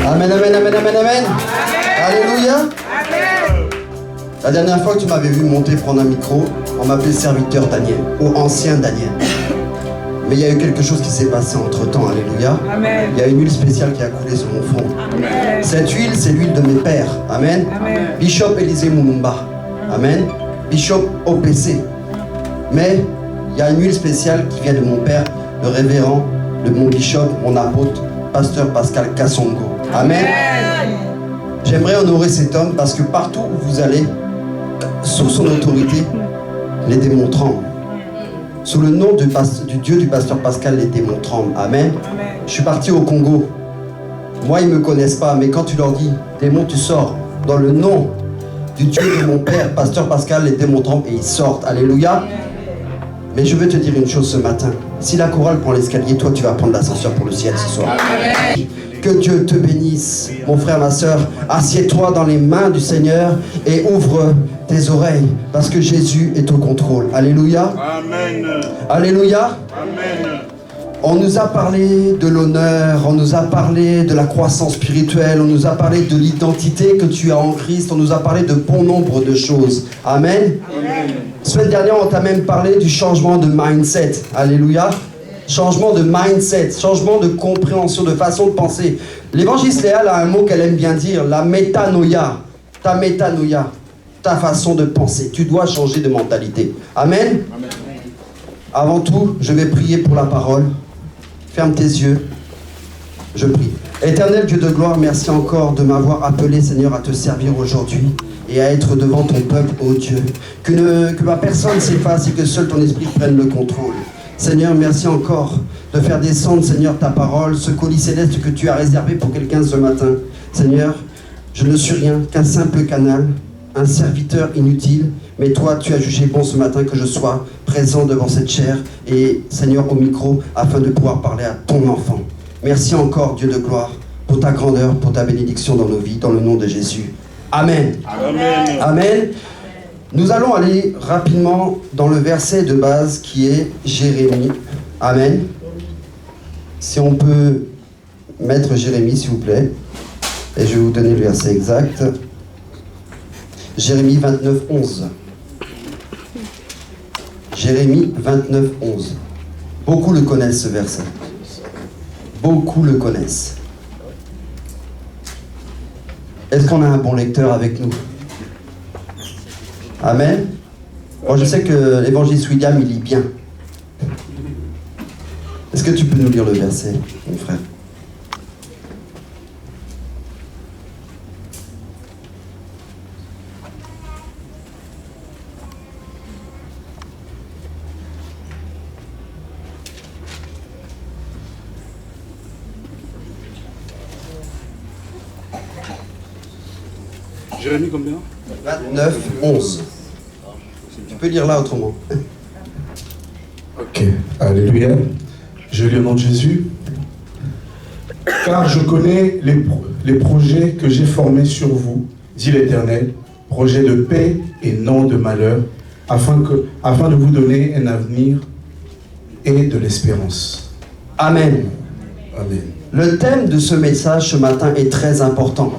Amen, amen, amen, amen, amen. Alléluia. La dernière fois que tu m'avais vu monter prendre un micro, on m'appelait serviteur Daniel, ou ancien Daniel. Mais il y a eu quelque chose qui s'est passé entre temps, alléluia. Amen. Il y a une huile spéciale qui a coulé sur mon front. Amen. Cette huile, c'est l'huile de mes pères. Amen. Amen. Bishop Élisée Moumumba. Amen. Bishop OPC. Mais il y a une huile spéciale qui vient de mon père, le révérend, mon bishop, mon apôtre, pasteur Pascal Kassongo. Amen. J'aimerais honorer cet homme parce que partout où vous allez, sous son autorité, les démons tremblent. Sous le nom du Dieu du pasteur Pascal, les démons tremblent. Amen. Amen. Je suis parti au Congo. Moi, ils ne me connaissent pas, mais quand tu leur dis, démons, tu sors. Dans le nom du Dieu de mon père, pasteur Pascal, les démons tremblent et ils sortent. Alléluia. Mais je veux te dire une chose ce matin. Si la chorale prend l'escalier, toi, tu vas prendre l'ascenseur pour le ciel ce soir. Amen. Que Dieu te bénisse, mon frère, ma soeur. Assieds-toi dans les mains du Seigneur et ouvre tes oreilles parce que Jésus est au contrôle. Alléluia. Amen. Alléluia. Amen. On nous a parlé de l'honneur, on nous a parlé de la croissance spirituelle, on nous a parlé de l'identité que tu as en Christ, on nous a parlé de bon nombre de choses. Amen. Amen. Semaine dernière, on t'a même parlé du changement de mindset. Alléluia. Changement de mindset, changement de compréhension, de façon de penser. L'évangéliste Léal a un mot qu'elle aime bien dire, la métanoïa. Ta métanoïa, ta façon de penser. Tu dois changer de mentalité. Amen. Amen. Avant tout, je vais prier pour la parole. Ferme tes yeux. Je prie. Éternel Dieu de gloire, merci encore de m'avoir appelé, Seigneur, à te servir aujourd'hui et à être devant ton peuple, ô Dieu. Que ma personne s'efface et que seul ton esprit prenne le contrôle. Seigneur, merci encore de faire descendre, Seigneur, ta parole, ce colis céleste que tu as réservé pour quelqu'un ce matin. Seigneur, je ne suis rien qu'un simple canal, un serviteur inutile, mais toi, tu as jugé bon ce matin que je sois présent devant cette chair et, Seigneur, au micro, afin de pouvoir parler à ton enfant. Merci encore, Dieu de gloire, pour ta grandeur, pour ta bénédiction dans nos vies, dans le nom de Jésus. Amen. Amen. Amen. Nous allons aller rapidement dans le verset de base qui est Jérémie. Amen. Si on peut mettre Jérémie, s'il vous plaît. Et je vais vous donner le verset exact. Jérémie 29, 11. Jérémie 29, 11. Beaucoup le connaissent, ce verset. Beaucoup le connaissent. Est-ce qu'on a un bon lecteur avec nous? Amen. Bon, je sais que l'évangéliste William, il lit bien. Est-ce que tu peux nous lire le verset, mon frère? Jérémie combien? 29, 11. Tu peux lire là autrement. Ok, alléluia. Je lis au nom de Jésus. Car je connais les projets que j'ai formés sur vous, dit l'Éternel, projets de paix et non de malheur, afin de vous donner un avenir et de l'espérance. Amen. Amen. Le thème de ce message ce matin est très important.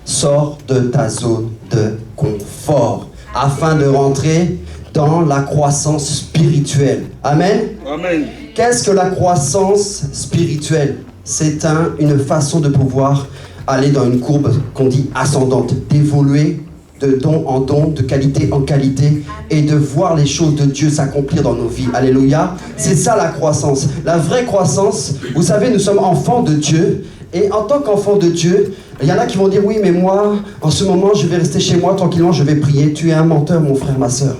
Sors de ta zone de confort afin de rentrer dans la croissance spirituelle. Amen. Amen. Qu'est-ce que la croissance spirituelle? C'est une façon de pouvoir aller dans une courbe qu'on dit ascendante, d'évoluer de don en don, de qualité en qualité et de voir les choses de Dieu s'accomplir dans nos vies. Alléluia. C'est ça la croissance. La vraie croissance, vous savez, nous sommes enfants de Dieu. Et en tant qu'enfant de Dieu, il y en a qui vont dire, oui, mais moi, en ce moment, je vais rester chez moi, tranquillement, je vais prier. Tu es un menteur, mon frère, ma soeur.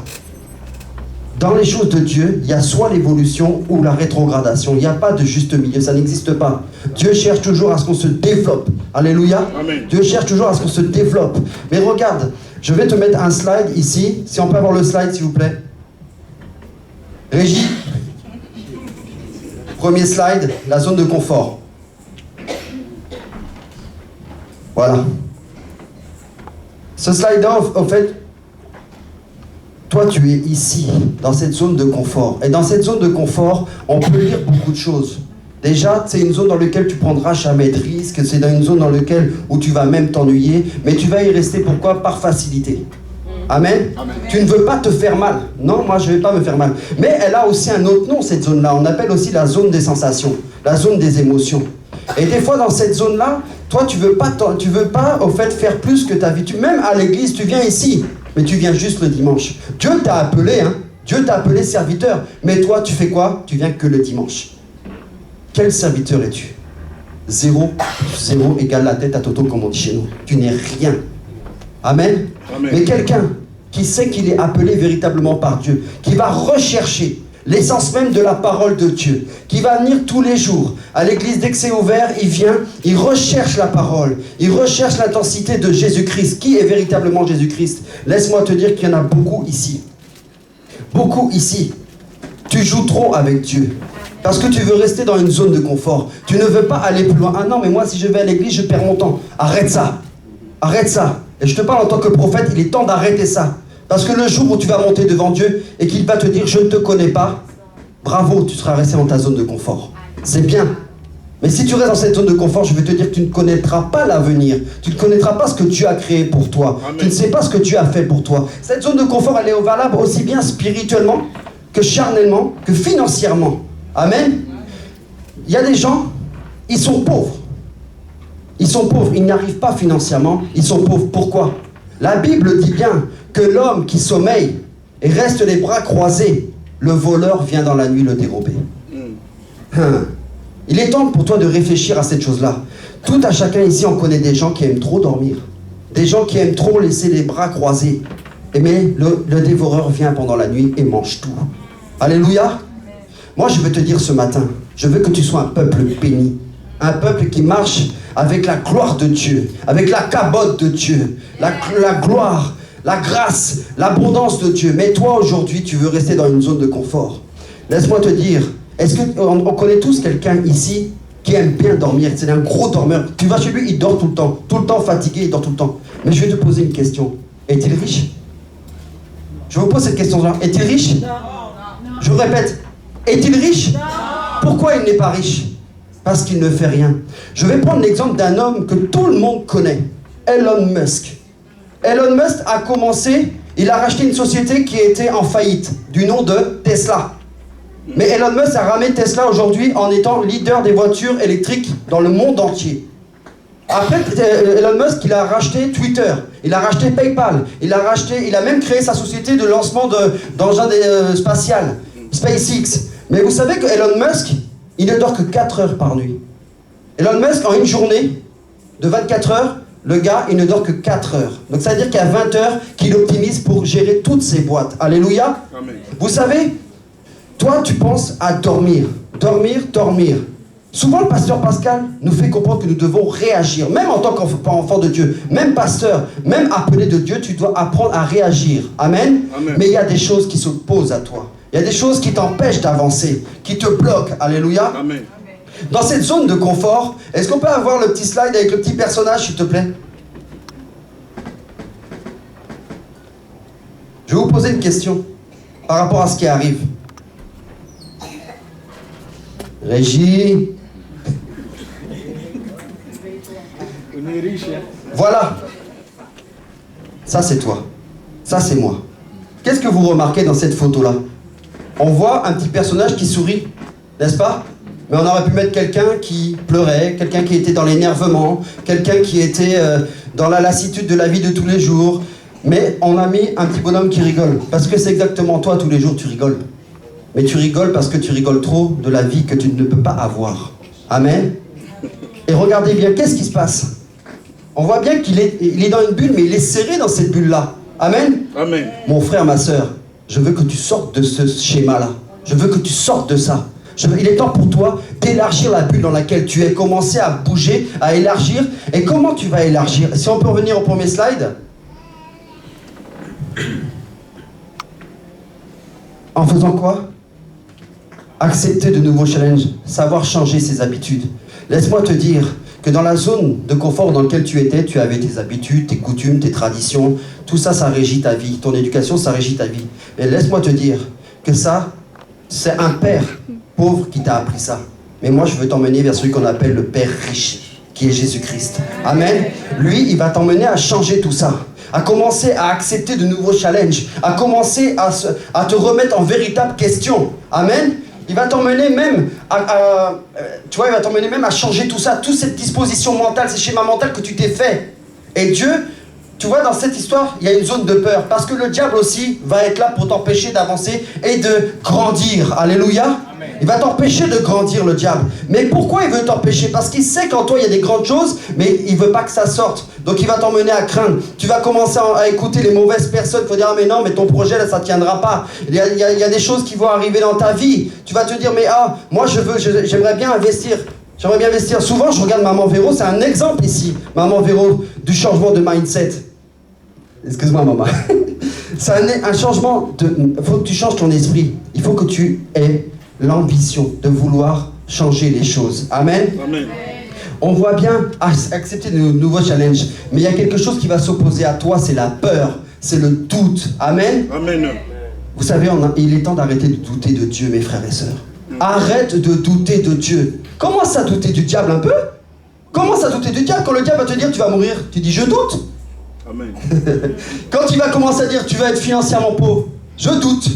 Dans les choses de Dieu, il y a soit l'évolution ou la rétrogradation. Il n'y a pas de juste milieu, ça n'existe pas. Dieu cherche toujours à ce qu'on se développe. Alléluia. Amen. Dieu cherche toujours à ce qu'on se développe. Mais regarde, je vais te mettre un slide ici. Si on peut avoir le slide, s'il vous plaît. Régie. Premier slide, la zone de confort. Voilà. Ce slide-là, en fait, toi, tu es ici, dans cette zone de confort. Et dans cette zone de confort, on peut lire beaucoup de choses. Déjà, c'est une zone dans laquelle tu prendras jamais de risques, c'est dans une zone dans laquelle où tu vas même t'ennuyer, mais tu vas y rester pourquoi? Par facilité. Amen. Amen. Tu ne veux pas te faire mal. Non, moi je ne vais pas me faire mal. Mais elle a aussi un autre nom, cette zone-là. On appelle aussi la zone des sensations, la zone des émotions. Et des fois dans cette zone-là, toi tu veux pas au fait faire plus que ta vie. Même à l'église, tu viens ici, mais tu viens juste le dimanche. Dieu t'a appelé, hein. Dieu t'a appelé serviteur. Mais toi, tu fais quoi? Tu viens que le dimanche. Quel serviteur es-tu? 0 égale la tête à Toto, comme on dit chez nous. Tu n'es rien. Amen. Amen. Mais quelqu'un qui sait qu'il est appelé véritablement par Dieu, qui va rechercher l'essence même de la parole de Dieu, qui va venir tous les jours à l'église dès que c'est ouvert, il vient, il recherche la parole, il recherche l'intensité de Jésus-Christ. Qui est véritablement Jésus-Christ? Laisse-moi te dire qu'il y en a beaucoup ici. Beaucoup ici. Tu joues trop avec Dieu. Parce que tu veux rester dans une zone de confort. Tu ne veux pas aller plus loin. Ah non, mais moi, si je vais à l'église, je perds mon temps. Arrête ça. Arrête ça. Et je te parle en tant que prophète, il est temps d'arrêter ça. Parce que le jour où tu vas monter devant Dieu et qu'il va te dire « Je ne te connais pas », bravo, tu seras resté dans ta zone de confort. C'est bien. Mais si tu restes dans cette zone de confort, je vais te dire que tu ne connaîtras pas l'avenir. Tu ne connaîtras pas ce que Dieu a créé pour toi. Amen. Tu ne sais pas ce que Dieu a fait pour toi. Cette zone de confort, elle est valable aussi bien spirituellement que charnellement, que financièrement. Amen. Il y a des gens, ils sont pauvres. Ils sont pauvres, ils n'arrivent pas financièrement, ils sont pauvres. Pourquoi? La Bible dit bien que l'homme qui sommeille et reste les bras croisés, le voleur vient dans la nuit le dérober. Il est temps pour toi de réfléchir à cette chose-là. Tout à chacun ici, on connaît des gens qui aiment trop dormir. Des gens qui aiment trop laisser les bras croisés. Mais le dévoreur vient pendant la nuit et mange tout. Alléluia. Moi, je veux te dire ce matin, je veux que tu sois un peuple béni. Un peuple qui marche avec la gloire de Dieu, avec la cabote de Dieu, la gloire, la grâce, l'abondance de Dieu. Mais toi, aujourd'hui, tu veux rester dans une zone de confort. Laisse-moi te dire, est-ce qu'on connaît tous quelqu'un ici qui aime bien dormir? C'est un gros dormeur. Tu vas chez lui, il dort tout le temps fatigué, il dort tout le temps. Mais je vais te poser une question. Est-il riche? Je vous pose cette question-là. Est-il riche? Non. Je vous répète. Est-il riche? Non. Pourquoi il n'est pas riche? Parce qu'il ne fait rien. Je vais prendre l'exemple d'un homme que tout le monde connaît. Elon Musk. Elon Musk a commencé, il a racheté une société qui était en faillite, du nom de Tesla. Mais Elon Musk a ramené Tesla aujourd'hui en étant leader des voitures électriques dans le monde entier. Après, Elon Musk, il a racheté Twitter, il a racheté PayPal, il a même créé sa société de lancement d'engins spatial, SpaceX. Mais vous savez que Elon Musk, il ne dort que 4 heures par nuit. Elon Musk, en une journée de 24 heures, le gars, il ne dort que 4 heures. Donc ça veut dire qu'il y a 20 heures qu'il optimise pour gérer toutes ses boîtes. Alléluia. Amen. Vous savez, toi, tu penses à dormir. Dormir. Souvent, le pasteur Pascal nous fait comprendre que nous devons réagir. Même en tant qu'enfant de Dieu, même pasteur, même appelé de Dieu, tu dois apprendre à réagir. Amen. Amen. Mais il y a des choses qui s'opposent à toi. Il y a des choses qui t'empêchent d'avancer, qui te bloquent. Alléluia. Amen. Dans cette zone de confort, est-ce qu'on peut avoir le petit slide avec le petit personnage, s'il te plaît? Je vais vous poser une question par rapport à ce qui arrive. Régie. Voilà. Ça, c'est toi. Ça, c'est moi. Qu'est-ce que vous remarquez dans cette photo-là? On voit un petit personnage qui sourit, n'est-ce pas? Mais on aurait pu mettre quelqu'un qui pleurait, quelqu'un qui était dans l'énervement, quelqu'un qui était dans la lassitude de la vie de tous les jours. Mais on a mis un petit bonhomme qui rigole. Parce que c'est exactement toi, tous les jours, tu rigoles. Mais tu rigoles parce que tu rigoles trop de la vie que tu ne peux pas avoir. Amen. Et regardez bien, qu'est-ce qui se passe? On voit bien qu'il est dans une bulle, mais il est serré dans cette bulle-là. Amen. Amen. Mon frère, ma sœur, je veux que tu sortes de ce schéma-là. Je veux que tu sortes de ça. Il est temps pour toi d'élargir la bulle dans laquelle tu es. Commencer à bouger, à élargir. Et comment tu vas élargir? Si on peut revenir au premier slide. En faisant quoi? Accepter de nouveaux challenges, savoir changer ses habitudes. Laisse-moi te dire que dans la zone de confort dans laquelle tu étais, tu avais tes habitudes, tes coutumes, tes traditions. Tout ça, ça régit ta vie. Ton éducation, ça régit ta vie. Et laisse-moi te dire que ça, c'est un père pauvre qui t'a appris ça. Mais moi, je veux t'emmener vers celui qu'on appelle le Père riche, qui est Jésus-Christ. Amen. Lui, il va t'emmener à changer tout ça, à commencer à accepter de nouveaux challenges, à commencer à te remettre en véritable question. Amen. Il va t'emmener même tu vois, il va t'emmener même à changer tout ça, toute cette disposition mentale, ces schémas mentaux que tu t'es fait. Et Dieu, tu vois, dans cette histoire, il y a une zone de peur, parce que le diable aussi va être là pour t'empêcher d'avancer et de grandir. Alléluia. Amen. Il va t'empêcher de grandir, le diable. Mais pourquoi il veut t'empêcher? Parce qu'il sait qu'en toi, il y a des grandes choses, mais il veut pas que ça sorte. Donc il va t'emmener à craindre. Tu vas commencer à écouter les mauvaises personnes. Il faut dire, ah mais non, mais ton projet, là, ça ne tiendra pas. Il y a des choses qui vont arriver dans ta vie. Tu vas te dire, mais moi, j'aimerais bien investir. J'aimerais bien investir. Souvent, je regarde Maman Véro, c'est un exemple ici. Maman Véro, du changement de mindset. Excuse-moi, maman. C'est un changement de... Il faut que tu changes ton esprit. Il faut que tu aies l'ambition de vouloir changer les choses. Amen. Amen. On voit bien accepter de nouveaux challenges. Mais il y a quelque chose qui va s'opposer à toi, c'est la peur. C'est le doute. Amen. Amen. Vous savez, il est temps d'arrêter de douter de Dieu, mes frères et sœurs. Arrête de douter de Dieu. Commence à douter du diable un peu. Commence à douter du diable. Quand le diable va te dire tu vas mourir, tu dis je doute. Amen. Quand il va commencer à dire tu vas être financièrement pauvre, je doute.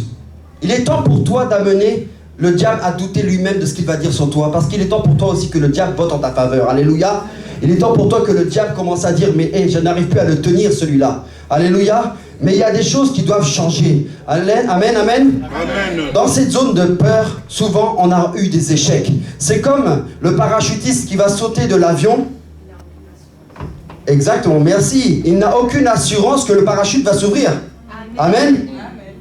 Il est temps pour toi d'amener le diable à douter lui-même de ce qu'il va dire sur toi. Parce qu'il est temps pour toi aussi que le diable vote en ta faveur. Alléluia. Il est temps pour toi que le diable commence à dire mais je n'arrive plus à le tenir celui-là. Alléluia. Mais il y a des choses qui doivent changer. Amen, amen, amen. Dans cette zone de peur, souvent on a eu des échecs. C'est comme le parachutiste qui va sauter de l'avion. Exactement, merci. Il n'a aucune assurance que le parachute va s'ouvrir. Amen.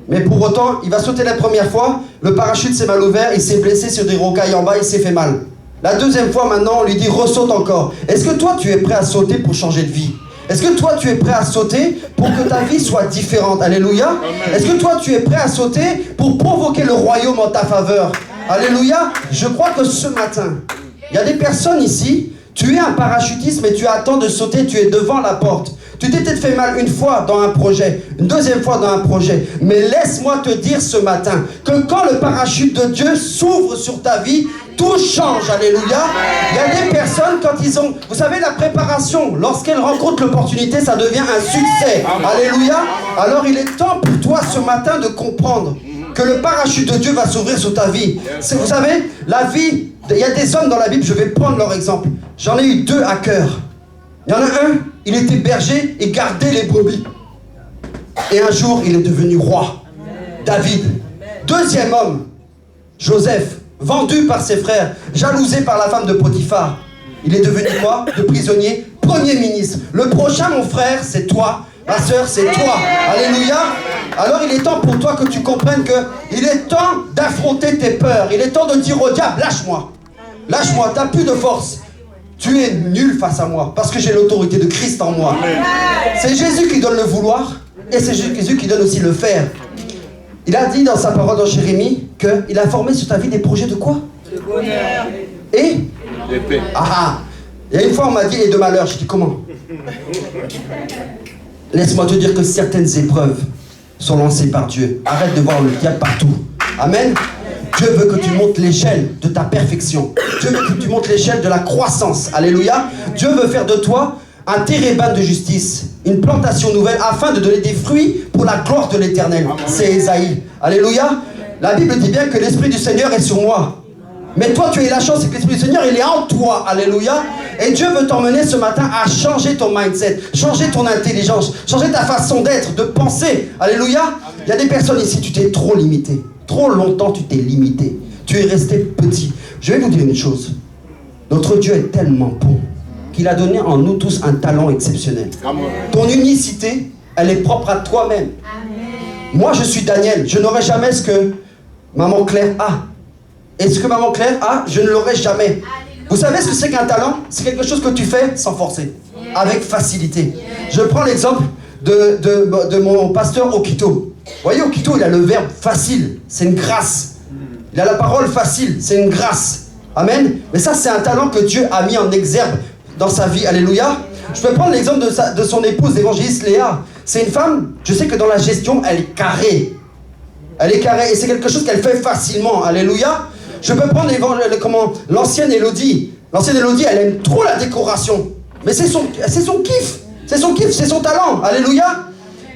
Mais pour autant, il va sauter la première fois, le parachute s'est mal ouvert, il s'est blessé sur des rocailles en bas, il s'est fait mal. La deuxième fois maintenant, on lui dit ressaute encore. Est-ce que toi tu es prêt à sauter pour changer de vie? Est-ce que toi tu es prêt à sauter pour que ta vie soit différente? Alléluia. Est-ce que toi tu es prêt à sauter pour provoquer le royaume en ta faveur? Alléluia. Je crois que ce matin, il y a des personnes ici, tu es un parachutiste mais tu attends de sauter, tu es devant la porte. Tu t'es peut-être fait mal une fois dans un projet, une deuxième fois dans un projet. Mais laisse-moi te dire ce matin que quand le parachute de Dieu s'ouvre sur ta vie, tout change. Alléluia. Il y a des personnes quand ils ont... Vous savez, la préparation, lorsqu'elles rencontrent l'opportunité, ça devient un succès. Alléluia. Alors il est temps pour toi ce matin de comprendre que le parachute de Dieu va s'ouvrir sur ta vie. Vous savez, la vie... Il y a des hommes dans la Bible, je vais prendre leur exemple. J'en ai eu deux à cœur. Il y en a un, il était berger et gardait les brebis. Et un jour, il est devenu roi. David. Deuxième homme, Joseph, vendu par ses frères, jalousé par la femme de Potiphar. Il est devenu quoi? De prisonnier, premier ministre. Le prochain, mon frère, c'est toi. Ma soeur, c'est toi. Alléluia. Alors il est temps pour toi que tu comprennes qu'il est temps d'affronter tes peurs. Il est temps de dire au diable, lâche-moi. Lâche-moi, t'as plus de force. Tu es nul face à moi, parce que j'ai l'autorité de Christ en moi. C'est Jésus qui donne le vouloir, et c'est Jésus qui donne aussi le faire. Il a dit dans sa parole dans Jérémie, qu'il a formé sur ta vie des projets de quoi? De bonheur. Et de paix. Il y a une fois on m'a dit, et de malheur. Je dis, comment? Laisse-moi te dire que certaines épreuves sont lancées par Dieu. Arrête de voir le diable partout. Amen. Dieu veut que tu montes l'échelle de ta perfection. Dieu veut que tu montes l'échelle de la croissance. Alléluia. Dieu veut faire de toi un térébinthe de justice, une plantation nouvelle, afin de donner des fruits pour la gloire de l'Éternel. C'est Ésaïe. Alléluia. La Bible dit bien que l'Esprit du Seigneur est sur moi. Mais toi, tu as eu la chance, c'est que l'Esprit du Seigneur, il est en toi. Alléluia. Et Dieu veut t'emmener ce matin à changer ton mindset, changer ton intelligence, changer ta façon d'être, de penser. Alléluia. Il y a des personnes ici, tu t'es trop limité. Trop longtemps, tu t'es limité. Tu es resté petit. Je vais vous dire une chose. Notre Dieu est tellement bon qu'il a donné en nous tous un talent exceptionnel. Ton unicité, elle est propre à toi-même. Moi, je suis Daniel. Je n'aurai jamais ce que Maman Claire a. Et ce que Maman Claire a, je ne l'aurai jamais. Vous savez ce que c'est qu'un talent? C'est quelque chose que tu fais sans forcer, avec facilité. Je prends l'exemple de mon pasteur Okito. Vous voyez, Okito, il a le verbe facile, c'est une grâce. Il a la parole facile, c'est une grâce. Amen. Mais ça, c'est un talent que Dieu a mis en exergue dans sa vie. Alléluia. Je peux prendre l'exemple de son épouse, l'évangéliste Léa. C'est une femme, je sais que dans la gestion, elle est carrée. Elle est carrée et c'est quelque chose qu'elle fait facilement. Alléluia. Je peux prendre l'ancienne Élodie. L'ancienne Élodie, elle aime trop la décoration. Mais c'est son kiff. C'est son kiff, c'est son talent. Alléluia.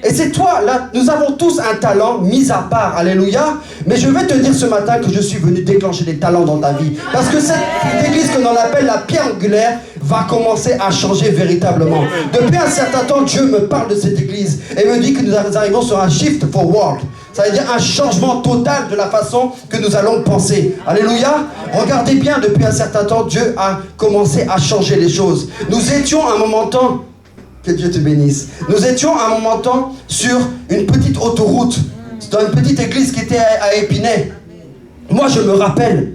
Et c'est toi, là, nous avons tous un talent mis à part, alléluia. Mais je vais te dire ce matin que je suis venu déclencher des talents dans ta vie. Parce que cette église que l'on appelle la pierre angulaire va commencer à changer véritablement. Depuis un certain temps, Dieu me parle de cette église et me dit que nous arrivons sur un shift forward. Ça veut dire un changement total de la façon que nous allons penser. Alléluia. Regardez bien, depuis un certain temps, Dieu a commencé à changer les choses. Nous étions à un moment temps... Que Dieu te bénisse. Nous étions à un moment temps sur une petite autoroute, dans une petite église qui était à Épinay. Moi, je me rappelle,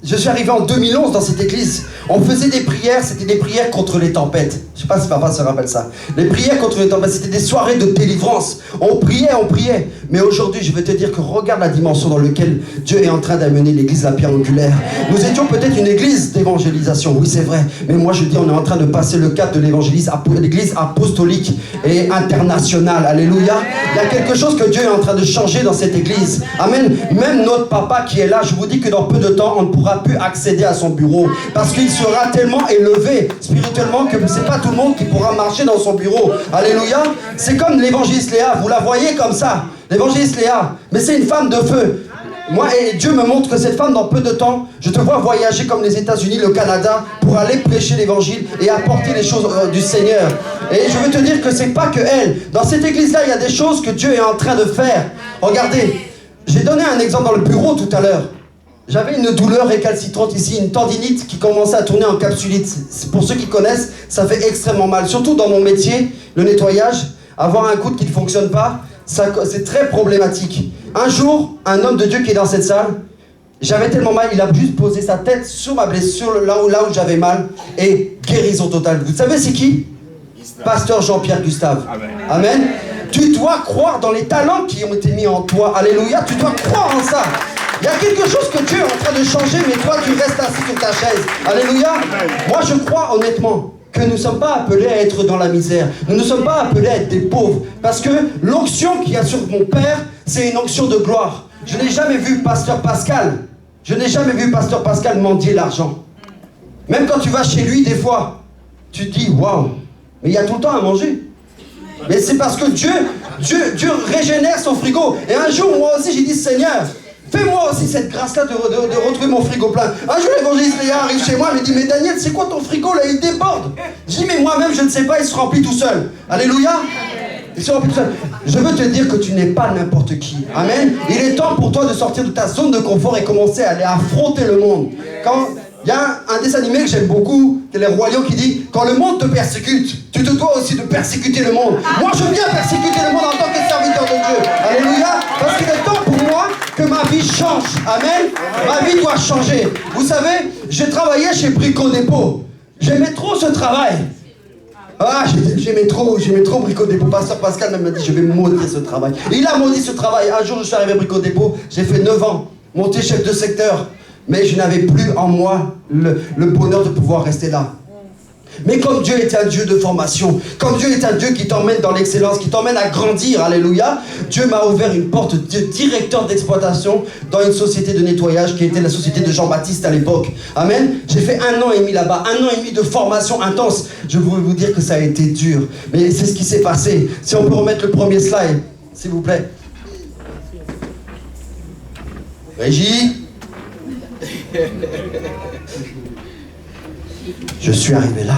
je suis arrivé en 2011 dans cette église. On faisait des prières, c'était des prières contre les tempêtes. Je ne sais pas si papa se rappelle ça. Les prières contre les tempêtes, c'était des soirées de délivrance. On priait. Mais aujourd'hui, je vais te dire que regarde la dimension dans laquelle Dieu est en train d'amener l'église la pierre angulaire. Nous étions peut-être une église d'évangélisation, oui c'est vrai. Mais moi je dis, on est en train de passer le cap de l'église apostolique et internationale. Alléluia. Il y a quelque chose que Dieu est en train de changer dans cette église. Amen. Même notre papa qui est là, je vous dis que dans peu de temps, on ne pourra plus accéder à son bureau. Parce qu'il sera tellement élevé spirituellement que c'est pas tout le monde qui pourra marcher dans son bureau. Alléluia. C'est comme l'évangéliste Léa, vous la voyez comme ça. L'évangéliste Léa, mais c'est une femme de feu. Moi, et Dieu me montre que cette femme, dans peu de temps, je te vois voyager comme les États-Unis, le Canada, pour aller prêcher l'évangile et apporter les choses du Seigneur. Et je veux te dire que c'est pas que elle. Dans cette église-là, il y a des choses que Dieu est en train de faire. Regardez, j'ai donné un exemple dans le bureau tout à l'heure. J'avais une douleur récalcitrante ici, une tendinite qui commençait à tourner en capsulite. Pour ceux qui connaissent, ça fait extrêmement mal. Surtout dans mon métier, le nettoyage, avoir un coude qui ne fonctionne pas, c'est très problématique. Un jour, un homme de Dieu qui est dans cette salle, j'avais tellement mal, il a juste posé sa tête sur ma blessure, là où j'avais mal, et guérison totale. Vous savez c'est qui? Pasteur Jean-Pierre Gustave. Amen. Amen. Tu dois croire dans les talents qui ont été mis en toi. Alléluia. Tu dois croire en ça. Il y a quelque chose que Dieu est en train de changer, mais toi tu restes assis sur ta chaise. Alléluia. Moi je crois honnêtement que nous ne sommes pas appelés à être dans la misère. Nous ne sommes pas appelés à être des pauvres. Parce que l'onction qu'il y a sur mon père, c'est une onction de gloire. Je n'ai jamais vu Pasteur Pascal. Je n'ai jamais vu Pasteur Pascal mendier l'argent. Même quand tu vas chez lui, des fois, tu te dis, waouh, mais il y a tout le temps à manger. Mais c'est parce que Dieu régénère son frigo. Et un jour, moi aussi, j'ai dit, Seigneur, fais-moi aussi cette grâce-là de retrouver mon frigo plein. Un jour, l'évangéliste Léa arrive chez moi, il me dit, mais Daniel, c'est quoi ton frigo là? Il déborde. Je dis, mais moi-même, je ne sais pas, il se remplit tout seul. Alléluia. Il se remplit tout seul. Je veux te dire que tu n'es pas n'importe qui. Amen. Il est temps pour toi de sortir de ta zone de confort et commencer à aller affronter le monde. Il y a un dessin animé que j'aime beaucoup, c'est les Rois Lions qui dit, quand le monde te persécute, tu te dois aussi de persécuter le monde. Moi, je viens persécuter le monde en tant que serviteur de Dieu. Alléluia. Parce qu'il est temps pour moi que ma vie change. Amen. Ma vie doit changer. Vous savez, j'ai travaillé chez Brico Dépôt. J'aimais trop ce travail. Ah, j'aimais trop Brico Dépôt. Pasteur Pascal m'a dit, je vais maudire ce travail. Et il a maudit ce travail. Un jour, je suis arrivé à Brico Dépôt, j'ai fait 9 ans, monté chef de secteur. Mais je n'avais plus en moi le bonheur de pouvoir rester là. Mais comme Dieu est un Dieu de formation, comme Dieu est un Dieu qui t'emmène dans l'excellence, qui t'emmène à grandir, alléluia, Dieu m'a ouvert une porte de directeur d'exploitation dans une société de nettoyage qui était la société de Jean-Baptiste à l'époque. Amen. J'ai fait 1 an et demi là-bas, 1 an et demi de formation intense. Je voulais vous dire que ça a été dur. Mais c'est ce qui s'est passé. Si on peut remettre le premier slide, s'il vous plaît. Régie. Je suis arrivé là,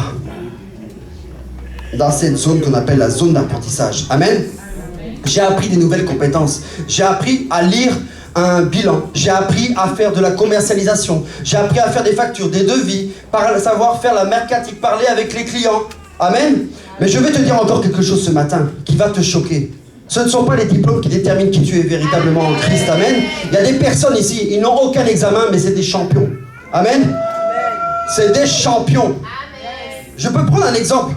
dans cette zone qu'on appelle la zone d'apprentissage. Amen. J'ai appris des nouvelles compétences. J'ai appris à lire un bilan. J'ai appris à faire de la commercialisation. J'ai appris à faire des factures, des devis, savoir faire la mercatique, parler avec les clients. Amen. Mais je vais te dire encore quelque chose ce matin qui va te choquer. Ce ne sont pas les diplômes qui déterminent qui tu es véritablement en Christ. Amen. Il y a des personnes ici, ils n'ont aucun examen, mais c'est des champions. Amen. C'est des champions. Je peux prendre un exemple.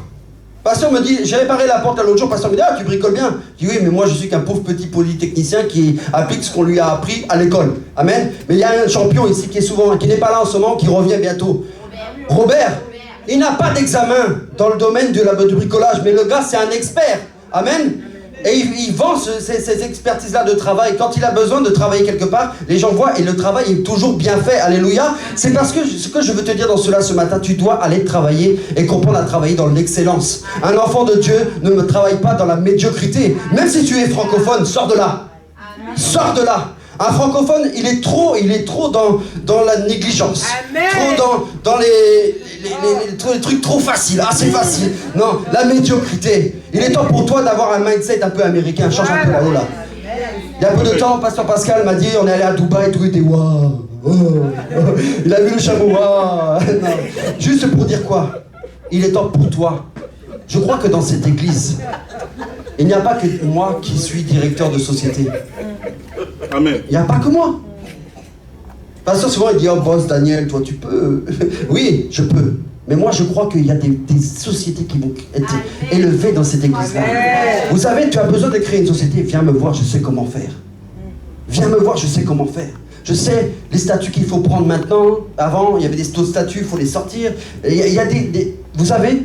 Pasteur me dit, j'ai réparé la porte à l'autre jour, pasteur me dit, ah tu bricoles bien. Je dis oui, mais moi je suis qu'un pauvre petit polytechnicien qui applique ce qu'on lui a appris à l'école. Amen. Mais il y a un champion ici qui n'est pas là en ce moment, qui revient bientôt. Robert, il n'a pas d'examen dans le domaine du bricolage, mais le gars c'est un expert. Amen. Et il vend ces expertises-là de travail. Quand il a besoin de travailler quelque part, les gens voient et le travail est toujours bien fait. Alléluia. C'est parce que ce que je veux te dire dans cela ce matin, tu dois aller travailler et comprendre à travailler dans l'excellence. Un enfant de Dieu ne me travaille pas dans la médiocrité. Même si tu es francophone, sors de là. Sors de là. Un francophone, il est trop dans la négligence. Amen. Trop dans les trucs trop faciles. Ah, c'est facile. Non, la médiocrité. Il est temps pour toi d'avoir un mindset un peu américain. Change un peu là-haut là. Il y a peu de temps, Pasteur Pascal m'a dit, on est allé à Dubaï, tout était waouh. Il a vu le chameau. Waouh. Juste pour dire quoi? Il est temps pour toi. Je crois que dans cette église, il n'y a pas que moi qui suis directeur de société. Amen. Il n'y a pas que moi. Pasteur souvent il dit, oh boss Daniel, toi tu peux. Oui, je peux. Mais moi je crois qu'il y a des sociétés qui vont être élevées dans cette église-là. Vous savez, tu as besoin de créer une société, viens me voir, je sais comment faire. Viens me voir, je sais comment faire. Je sais les statuts qu'il faut prendre maintenant. Avant, il y avait des statuts, il faut les sortir. Il y a vous savez,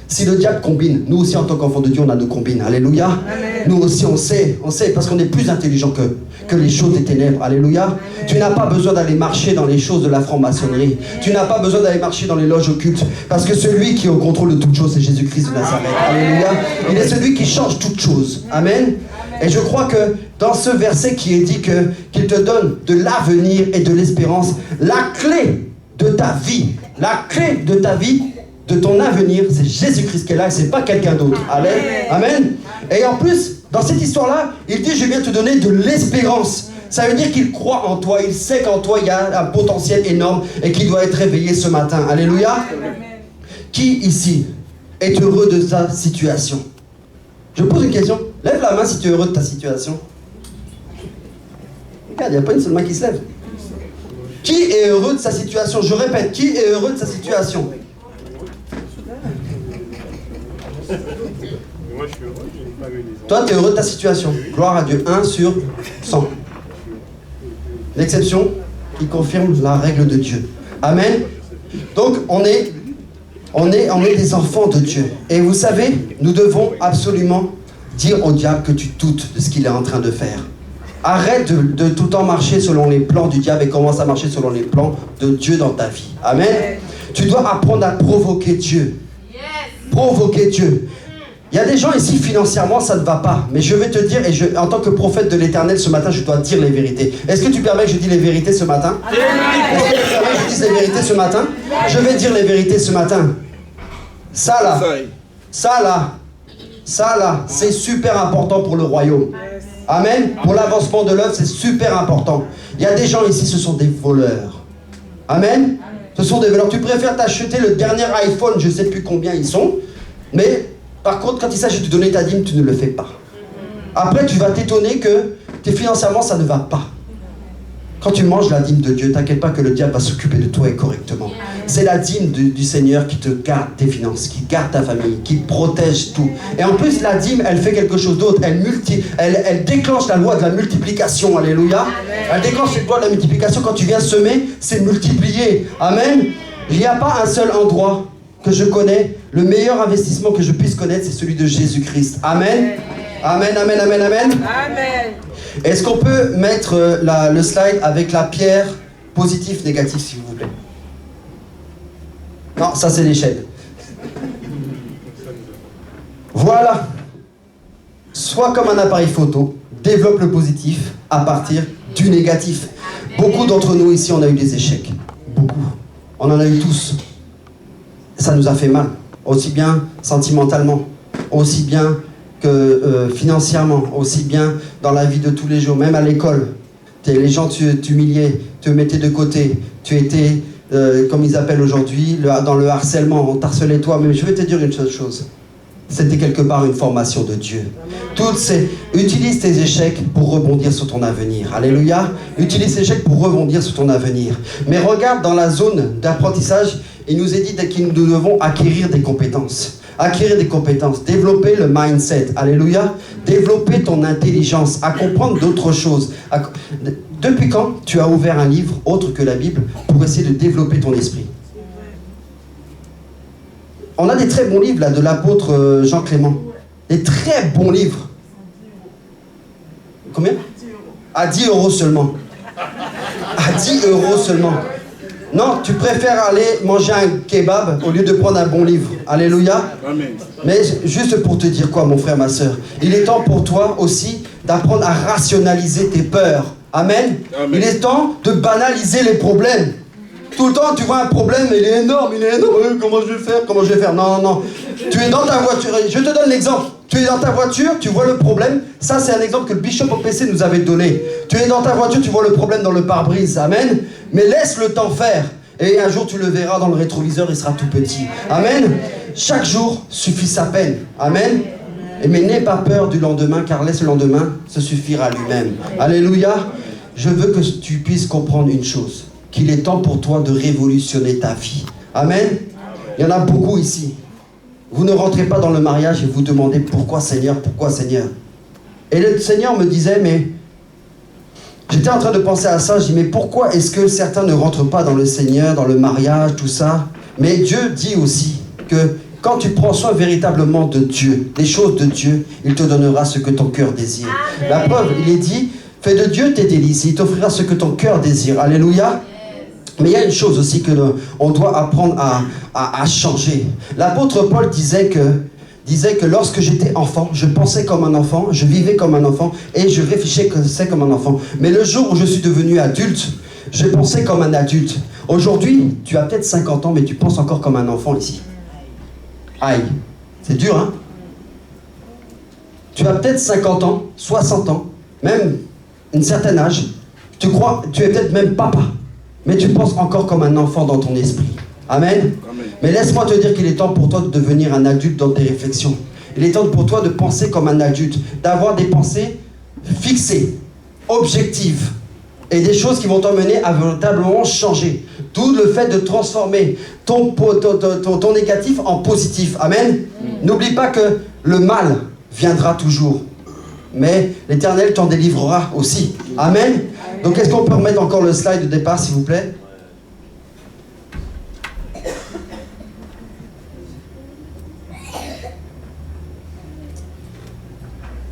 si le diable combine, nous aussi en tant qu'enfants de Dieu, on a nos combines. Alléluia. Amen. Nous aussi on sait, parce qu'on est plus intelligent que les choses des ténèbres. Alléluia. Amen. Tu n'as pas besoin d'aller marcher dans les choses de la franc-maçonnerie. Tu n'as pas besoin d'aller marcher dans les loges occultes. Parce que celui qui est au contrôle de toutes choses, c'est Jésus-Christ de Nazareth. Alléluia. Il est celui qui change toutes choses. Amen. Et je crois que dans ce verset qui est dit qu'il te donne de l'avenir et de l'espérance, la clé de ta vie, de ton avenir, c'est Jésus-Christ qui est là et c'est pas quelqu'un d'autre. Amen. Amen. Et en plus, dans cette histoire-là, il dit, je viens te donner de l'espérance. Ça veut dire qu'il croit en toi, il sait qu'en toi il y a un potentiel énorme et qu'il doit être réveillé ce matin. Alléluia. Qui ici est heureux de sa situation? Je pose une question. Lève la main si tu es heureux de ta situation. Regarde, il n'y a pas une seule main qui se lève. Qui est heureux de sa situation? Je répète, qui est heureux de sa situation? Moi, je suis heureux, j'ai pas eu des... Toi, tu es heureux de ta situation. Gloire à Dieu. 1 sur 100. L'exception qui confirme la règle de Dieu. Amen. Donc, on est des enfants de Dieu. Et vous savez, nous devons absolument dire au diable que tu doutes de ce qu'il est en train de faire. Arrête de tout le temps marcher selon les plans du diable et commence à marcher selon les plans de Dieu dans ta vie. Amen. Tu dois apprendre à provoquer Dieu. Provoquer Dieu. Il y a des gens ici, financièrement, ça ne va pas. Mais je vais te dire, et en tant que prophète de l'Éternel, ce matin, je dois dire les vérités. Est-ce que tu permets que je dise les vérités ce matin? Est-ce que tu permets que je dise les vérités ce matin? Je vais dire les vérités ce matin. Ça là, c'est super important pour le royaume. Amen. Pour l'avancement de l'œuvre, c'est super important. Il y a des gens ici, ce sont des voleurs. Amen. Ce sont des voleurs. Tu préfères t'acheter le dernier iPhone, je ne sais plus combien ils sont, mais par contre, quand il s'agit de donner ta dîme, tu ne le fais pas. Après, tu vas t'étonner que financièrement, ça ne va pas. Quand tu manges la dîme de Dieu, t'inquiète pas que le diable va s'occuper de toi et correctement. C'est la dîme du Seigneur qui te garde tes finances, qui garde ta famille, qui protège tout. Et en plus, la dîme, elle fait quelque chose d'autre. Elle déclenche la loi de la multiplication. Alléluia. Elle déclenche la loi de la multiplication. Quand tu viens semer, c'est multiplié. Amen. Il n'y a pas un seul endroit que je connais. Le meilleur investissement que je puisse connaître, c'est celui de Jésus-Christ. Amen. Amen, amen, amen, amen. Amen. Est-ce qu'on peut mettre le slide avec la pierre positif, négatif, s'il vous plaît? Non, ça c'est l'échelle. Voilà. Sois comme un appareil photo, développe le positif à partir du négatif. Beaucoup d'entre nous ici, on a eu des échecs. Beaucoup. On en a eu tous. Ça nous a fait mal. Aussi bien sentimentalement, aussi bien que financièrement, aussi bien dans la vie de tous les jours, même à l'école. Les gens t'humiliaient, te mettaient de côté. Tu étais, comme ils appellent aujourd'hui, dans le harcèlement. On t'harcelait toi. Mais je vais te dire une seule chose. C'était quelque part une formation de Dieu. Utilise tes échecs pour rebondir sur ton avenir. Alléluia. Utilise tes échecs pour rebondir sur ton avenir. Mais regarde dans la zone d'apprentissage, il nous est dit que nous devons acquérir des compétences. Acquérir des compétences, développer le mindset, alléluia, développer ton intelligence, à comprendre d'autres choses. Depuis quand tu as ouvert un livre autre que la Bible pour essayer de développer ton esprit? On a des très bons livres là de l'apôtre Jean Clément, des très bons livres. combien? À 10 € seulement. À 10 € seulement. Non, tu préfères aller manger un kebab au lieu de prendre un bon livre. Alléluia. Amen. Mais juste pour te dire quoi, mon frère, ma soeur, il est temps pour toi aussi d'apprendre à rationaliser tes peurs. Amen. Amen. Il est temps de banaliser les problèmes. Tout le temps, tu vois un problème, il est énorme. Comment je vais faire? Comment je vais faire? Non, non, non. Tu es dans ta voiture. Je te donne l'exemple. Tu es dans ta voiture, tu vois le problème. Ça, c'est un exemple que le Bishop OPC nous avait donné. Tu es dans ta voiture, tu vois le problème dans le pare-brise. Amen. Mais laisse le temps faire. Et un jour, tu le verras dans le rétroviseur, il sera tout petit. Amen. Chaque jour suffit sa peine. Amen. Mais n'aie pas peur du lendemain, car laisse le lendemain se suffire à lui-même. Alléluia. Je veux que tu puisses comprendre une chose. Qu'il est temps pour toi de révolutionner ta vie. Amen. Il y en a beaucoup ici. Vous ne rentrez pas dans le mariage et vous demandez pourquoi Seigneur, pourquoi Seigneur. Et le Seigneur me disait, mais j'étais en train de penser à ça, je dis, mais pourquoi est-ce que certains ne rentrent pas dans le Seigneur, dans le mariage, tout ça? Mais Dieu dit aussi que quand tu prends soin véritablement de Dieu, des choses de Dieu, il te donnera ce que ton cœur désire. Amen. La preuve, il est dit, fais de Dieu tes délices, il t'offrira ce que ton cœur désire. Alléluia. Mais il y a une chose aussi que on doit apprendre à changer. L'apôtre Paul disait que lorsque j'étais enfant, je pensais comme un enfant, je vivais comme un enfant et je réfléchissais comme un enfant. Mais le jour où je suis devenu adulte, je pensais comme un adulte. Aujourd'hui, tu as peut-être 50 ans, mais tu penses encore comme un enfant ici. Aïe, c'est dur, hein? Tu as peut-être 50 ans, 60 ans, même un certain âge, tu crois, tu es peut-être même papa. Mais tu penses encore comme un enfant dans ton esprit. Amen. Amen. Mais laisse-moi te dire qu'il est temps pour toi de devenir un adulte dans tes réflexions. Il est temps pour toi de penser comme un adulte, d'avoir des pensées fixées, objectives, et des choses qui vont t'emmener à véritablement changer. D'où le fait de transformer ton négatif en positif. Amen. N'oublie pas que le mal viendra toujours, mais l'Éternel t'en délivrera aussi. Amen. Donc, est-ce qu'on peut remettre encore le slide de départ, s'il vous plaît?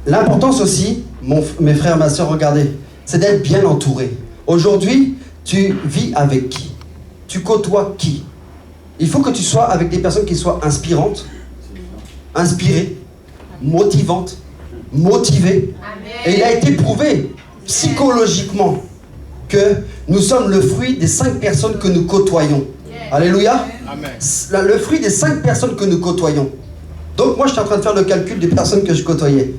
L'importance aussi, mes frères, ma soeur, regardez, c'est d'être bien entouré. Aujourd'hui, tu vis avec qui? Tu côtoies qui? Il faut que tu sois avec des personnes qui soient inspirantes, inspirées, motivantes, motivées. Et il a été prouvé psychologiquement que nous sommes le fruit des 5 personnes que nous côtoyons. Alléluia. Amen. Le fruit des 5 personnes que nous côtoyons. Donc moi, je suis en train de faire le calcul des personnes que je côtoyais.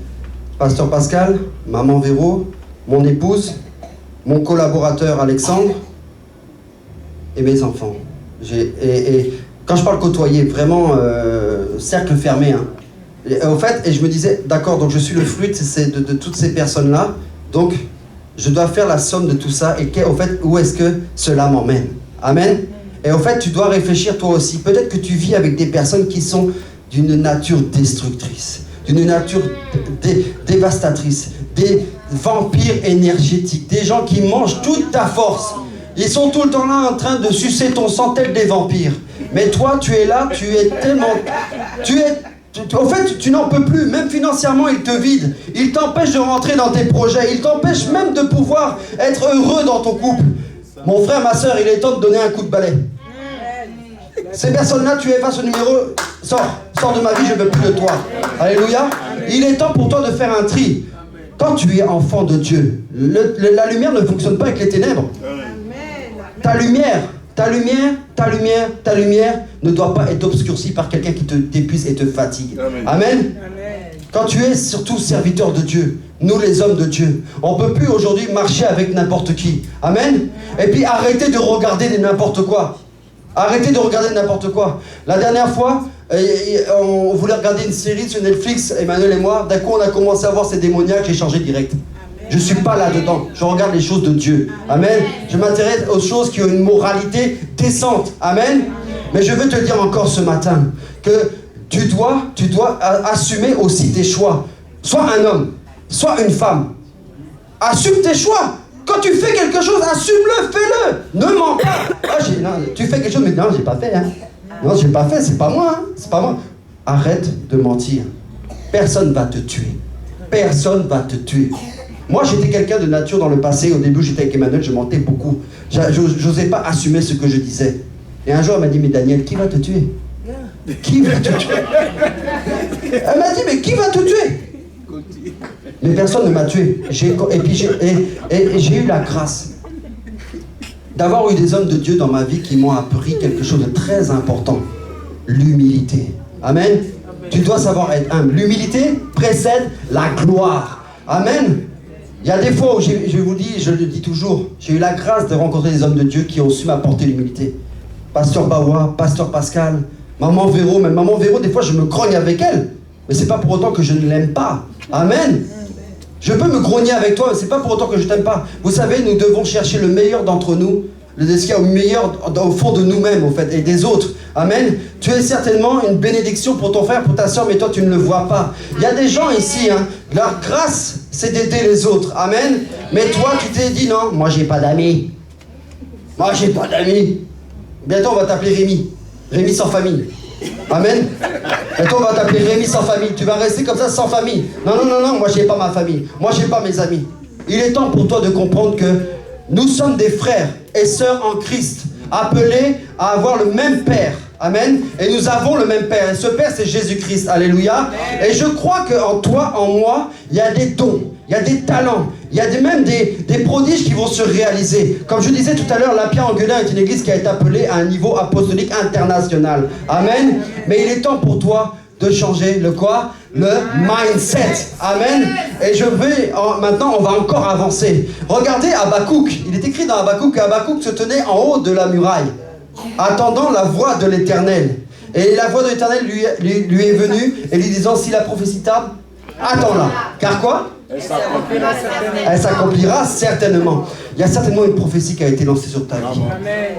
Pasteur Pascal, maman Véro, mon épouse, mon collaborateur Alexandre et mes enfants. Et quand je parle côtoyer, vraiment cercle fermé. Hein. Et je me disais, d'accord, donc je suis le fruit de toutes ces personnes-là. Donc, je dois faire la somme de tout ça et au fait, où est-ce que cela m'emmène? Amen. Et au fait, tu dois réfléchir toi aussi. Peut-être que tu vis avec des personnes qui sont d'une nature destructrice, d'une nature dévastatrice, des vampires énergétiques, des gens qui mangent toute ta force. Ils sont tout le temps là en train de sucer ton sang tel des vampires. Mais toi, tu es là, tu es tellement... Au fait, tu n'en peux plus. Même financièrement, il te vide. Il t'empêche de rentrer dans tes projets. Il t'empêche même de pouvoir être heureux dans ton couple. Mon frère, ma soeur, il est temps de donner un coup de balai. Ces personnes-là, tu effaces ce numéro. Sors de ma vie, je ne veux plus de toi. Alléluia. Il est temps pour toi de faire un tri. Quand tu es enfant de Dieu, la lumière ne fonctionne pas avec les ténèbres. Ta lumière ne doit pas être obscurcie par quelqu'un qui te t'épuise et te fatigue. Amen. Amen. Quand tu es surtout serviteur de Dieu, nous les hommes de Dieu, on ne peut plus aujourd'hui marcher avec n'importe qui. Amen. Et puis arrêtez de regarder n'importe quoi. Arrêtez de regarder n'importe quoi. La dernière fois, on voulait regarder une série sur Netflix, Emmanuel et moi. D'un coup, on a commencé à voir ces démoniaques, j'ai changé direct. Je ne suis pas là-dedans. Je regarde les choses de Dieu. Amen. Je m'intéresse aux choses qui ont une moralité décente. Amen. Mais je veux te dire encore ce matin que tu dois assumer aussi tes choix. Sois un homme, sois une femme. Assume tes choix. Quand tu fais quelque chose, assume-le, fais-le. Ne mens pas. Non, tu fais quelque chose, mais non, j'ai pas fait. Hein. Non, j'ai pas fait, c'est pas moi. Hein. C'est pas moi. Arrête de mentir. Personne va te tuer. Personne va te tuer. Moi, j'étais quelqu'un de nature dans le passé. Au début, j'étais avec Emmanuel, je mentais beaucoup. J'osais pas assumer ce que je disais. Et un jour, elle m'a dit, mais Daniel, qui va te tuer? Qui va te tuer? Elle m'a dit, mais qui va te tuer? Mais personne ne m'a tué. Et puis j'ai eu la grâce d'avoir eu des hommes de Dieu dans ma vie qui m'ont appris quelque chose de très important. L'humilité. Amen. Tu dois savoir être humble. L'humilité précède la gloire. Amen. Il y a des fois où je vous dis, je le dis toujours, j'ai eu la grâce de rencontrer des hommes de Dieu qui ont su m'apporter l'humilité. Pasteur Bawa, Pasteur Pascal, Maman Véro, même Maman Véro, des fois je me grogne avec elle. Mais c'est pas pour autant que je ne l'aime pas. Amen. Je peux me grogner avec toi, mais c'est pas pour autant que je t'aime pas. Vous savez, nous devons chercher le meilleur d'entre nous, ce qu'il y a au meilleur au fond de nous-mêmes, en fait, et des autres. Amen. Tu es certainement une bénédiction pour ton frère, pour ta soeur, mais toi, tu ne le vois pas. Il y a des gens ici, hein, leur grâce, c'est d'aider les autres. Amen. Mais toi, tu t'es dit, non, moi, j'ai pas d'amis. Moi, j'ai pas d'amis. Bientôt, on va t'appeler Rémi. Rémi sans famille. Amen. Bientôt, on va t'appeler Rémi sans famille. Tu vas rester comme ça sans famille. Non, non, non, non, moi, j'ai pas ma famille. Moi, j'ai pas mes amis. Il est temps pour toi de comprendre que nous sommes des frères et sœurs en Christ, appelés à avoir le même Père. Amen. Et nous avons le même Père. Et ce Père, c'est Jésus-Christ. Alléluia. Et je crois qu'en toi, en moi, il y a des dons, il y a des talents, il y a même des prodiges qui vont se réaliser. Comme je disais tout à l'heure, la Pierre Angulaire est une église qui a été appelée à un niveau apostolique international. Amen. Mais il est temps pour toi de changer le quoi? Le mindset. Amen. Et je vais, maintenant, on va encore avancer. Regardez Habakkuk. Il est écrit dans Habakkuk qu'Habakkuk se tenait en haut de la muraille, attendant la voix de l'Éternel. Et la voix de l'Éternel lui est venue et lui disant, si la prophétie tarde, attends-la. Car quoi? Elle s'accomplira certainement. Il y a certainement une prophétie qui a été lancée sur ta vie.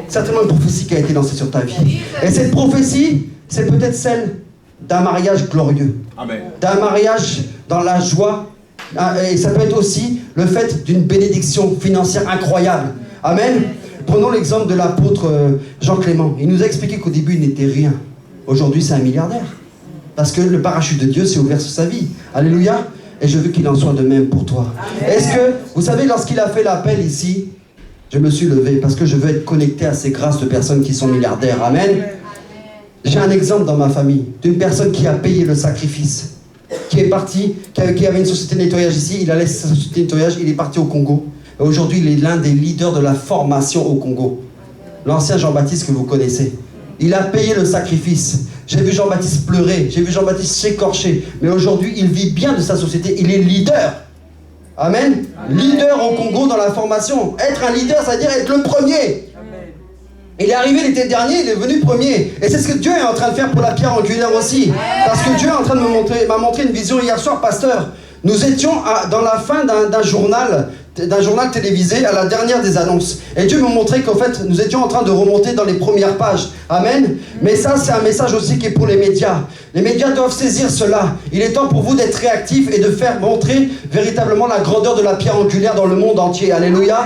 Certainement une prophétie qui a été lancée sur ta vie. Et cette prophétie, c'est peut-être celle d'un mariage glorieux. D'un mariage dans la joie. Et ça peut être aussi le fait d'une bénédiction financière incroyable. Amen. Prenons l'exemple de l'apôtre Jean Clément. Il nous a expliqué qu'au début, il n'était rien. Aujourd'hui, c'est un milliardaire. Parce que le parachute de Dieu s'est ouvert sur sa vie. Alléluia. Et je veux qu'il en soit de même pour toi. Est-ce que, vous savez, lorsqu'il a fait l'appel ici, je me suis levé parce que je veux être connecté à ces grâces de personnes qui sont milliardaires. Amen. J'ai un exemple dans ma famille d'une personne qui a payé le sacrifice, qui est parti, qui avait une société de nettoyage ici, il a laissé sa société de nettoyage, il est parti au Congo. Et aujourd'hui, il est l'un des leaders de la formation au Congo. L'ancien Jean-Baptiste que vous connaissez. Il a payé le sacrifice. J'ai vu Jean-Baptiste pleurer, j'ai vu Jean-Baptiste s'écorcher. Mais aujourd'hui, il vit bien de sa société, il est leader. Amen. Leader au Congo dans la formation. Être un leader, ça veut dire être le premier. Il est arrivé l'été dernier, il est venu premier. Et c'est ce que Dieu est en train de faire pour la pierre angulaire aussi. Parce que Dieu est en train de m'a montré une vision hier soir, pasteur. Nous étions dans la fin d'un journal télévisé, à la dernière des annonces. Et Dieu me montrait qu'en fait, nous étions en train de remonter dans les premières pages. Amen. Mais ça, c'est un message aussi qui est pour les médias. Les médias doivent saisir cela. Il est temps pour vous d'être réactifs et de faire montrer véritablement la grandeur de la pierre angulaire dans le monde entier. Alléluia.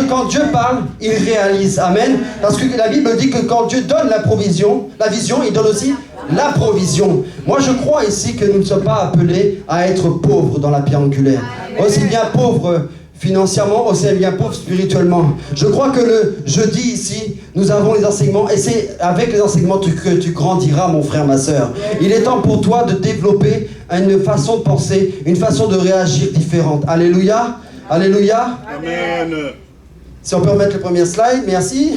Quand Dieu parle, il réalise. Amen. Parce que la Bible dit que quand Dieu donne la provision, la vision, il donne aussi la provision. Moi, je crois ici que nous ne sommes pas appelés à être pauvres dans la pierre angulaire. Aussi bien pauvres financièrement, aussi bien pauvres spirituellement. Je crois que le jeudi ici, nous avons les enseignements, et c'est avec les enseignements que tu grandiras, mon frère, ma soeur. Il est temps pour toi de développer une façon de penser, une façon de réagir différente. Alléluia. Alléluia. Amen. Si on peut remettre le premier slide, merci.